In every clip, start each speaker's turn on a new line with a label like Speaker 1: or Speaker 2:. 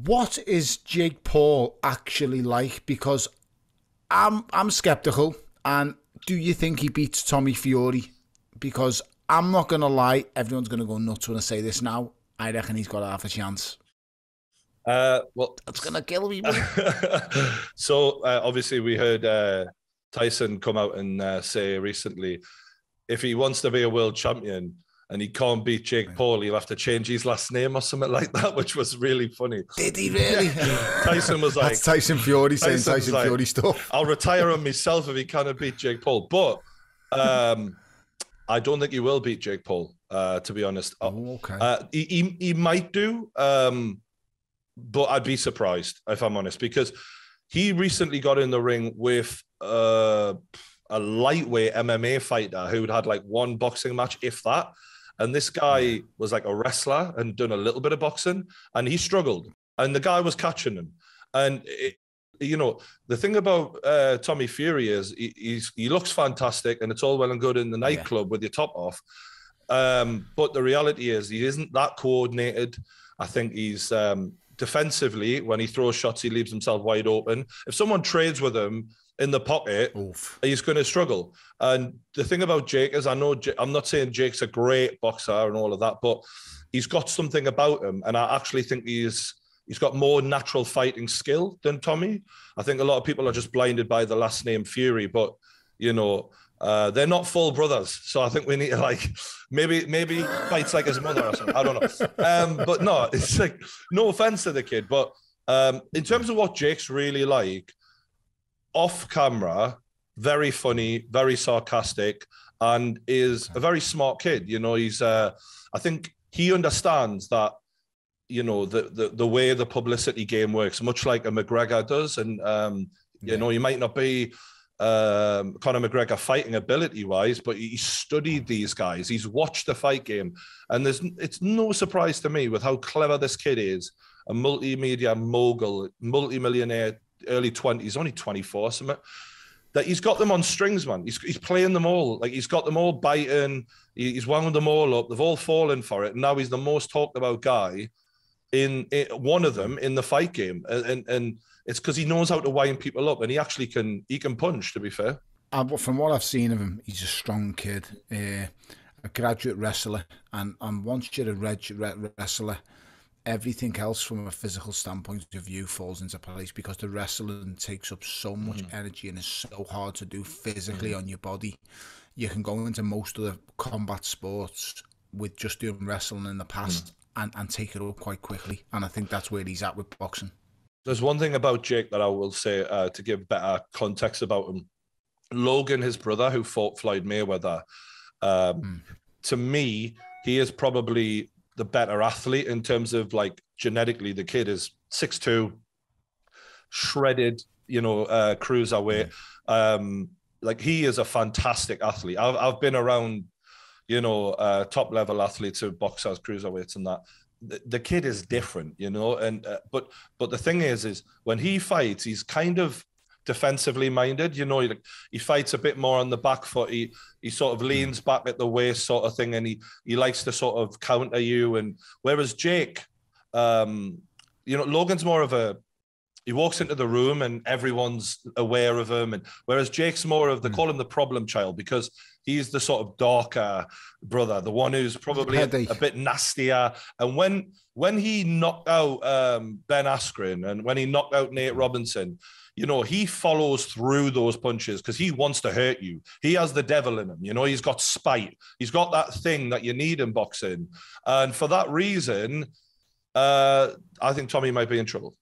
Speaker 1: What is Jake Paul actually like? Because I'm skeptical. And do you think he beats Tommy Fury? Because I'm not going to lie, everyone's going to go nuts when I say this now. I reckon he's got half a chance.
Speaker 2: Well,
Speaker 1: that's going to kill me.
Speaker 2: So obviously we heard Tyson come out and say recently, if he wants to be a world champion and he can't beat Jake Paul, he'll have to change his last name or something like that, which was really funny.
Speaker 1: Did he really?
Speaker 2: Tyson was like...
Speaker 1: That's Tyson Fury saying Tyson like, Fury stuff.
Speaker 2: I'll retire on myself if he cannot beat Jake Paul. But I don't think he will beat Jake Paul, to be honest.
Speaker 1: Oh, okay.
Speaker 2: He might do, but I'd be surprised, if I'm honest, because he recently got in the ring with a lightweight MMA fighter who'd had like one boxing match, if that. And this guy was like a wrestler and done a little bit of boxing, and he struggled. And the guy was catching him. And, the thing about Tommy Fury is he looks fantastic, and it's all well and good in the nightclub with your top off. But the reality is he isn't that coordinated. I think he's defensively, when he throws shots, he leaves himself wide open. If someone trades with him in the pocket, he's going to struggle. And the thing about Jake is, I'm not saying Jake's a great boxer and all of that, but he's got something about him. And I actually think he's got more natural fighting skill than Tommy. I think a lot of people are just blinded by the last name Fury, but, they're not full brothers. So I think we need to maybe fights like his mother or something. I don't know. But no, it's like, no offense to the kid. But in terms of what Jake's really like, off camera, very funny, very sarcastic, and is a very smart kid. He's I think he understands that, the way the publicity game works, much like a McGregor does. And, you might not be Conor McGregor fighting ability-wise, but he studied these guys. He's watched the fight game. And it's no surprise to me with how clever this kid is, a multimedia mogul, multimillionaire, early 20s, only 24, something, that he's got them on strings, man. He's playing them all. Like, he's got them all biting. He's wound them all up. They've all fallen for it. And now he's the most talked about guy in one of them in the fight game. And it's because he knows how to wind people up, and he actually can punch, to be fair.
Speaker 1: From what I've seen of him, he's a strong kid, a graduate wrestler. And once you're a graduate wrestler, everything else from a physical standpoint of view falls into place, because the wrestling takes up so much energy and is so hard to do physically on your body. You can go into most of the combat sports with just doing wrestling in the past and take it up quite quickly. And I think that's where he's at with boxing.
Speaker 2: There's one thing about Jake that I will say to give better context about him. Logan, his brother, who fought Floyd Mayweather, to me, he is probably the better athlete in terms of, like, genetically. The kid is 6'2", shredded, cruiserweight. Like, he is a fantastic athlete. I've been around, top level athletes who boxers, cruiserweights, and that. The kid is different, and but the thing is when he fights, he's kind of defensively minded. He fights a bit more on the back foot. He sort of leans back at the waist, sort of thing, and he likes to sort of counter you. And whereas Jake, Logan's more of he walks into the room and everyone's aware of him. And whereas Jake's more of, they call him the problem child, because he's the sort of darker brother, the one who's probably a bit nastier. And when he knocked out Ben Askren, and when he knocked out Nate Robinson, he follows through those punches because he wants to hurt you. He has the devil in him. He's got spite. He's got that thing that you need in boxing. And for that reason, I think Tommy might be in trouble.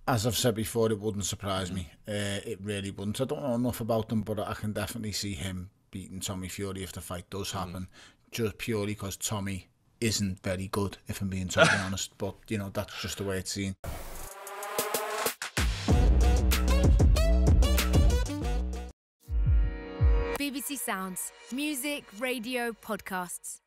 Speaker 1: As I've said before, it wouldn't surprise me. It really wouldn't. I don't know enough about him, but I can definitely see him beating Tommy Fury if the fight does happen, just purely because Tommy isn't very good, if I'm being totally honest. But, that's just the way it's seen.
Speaker 3: BBC Sounds. Music, radio, podcasts.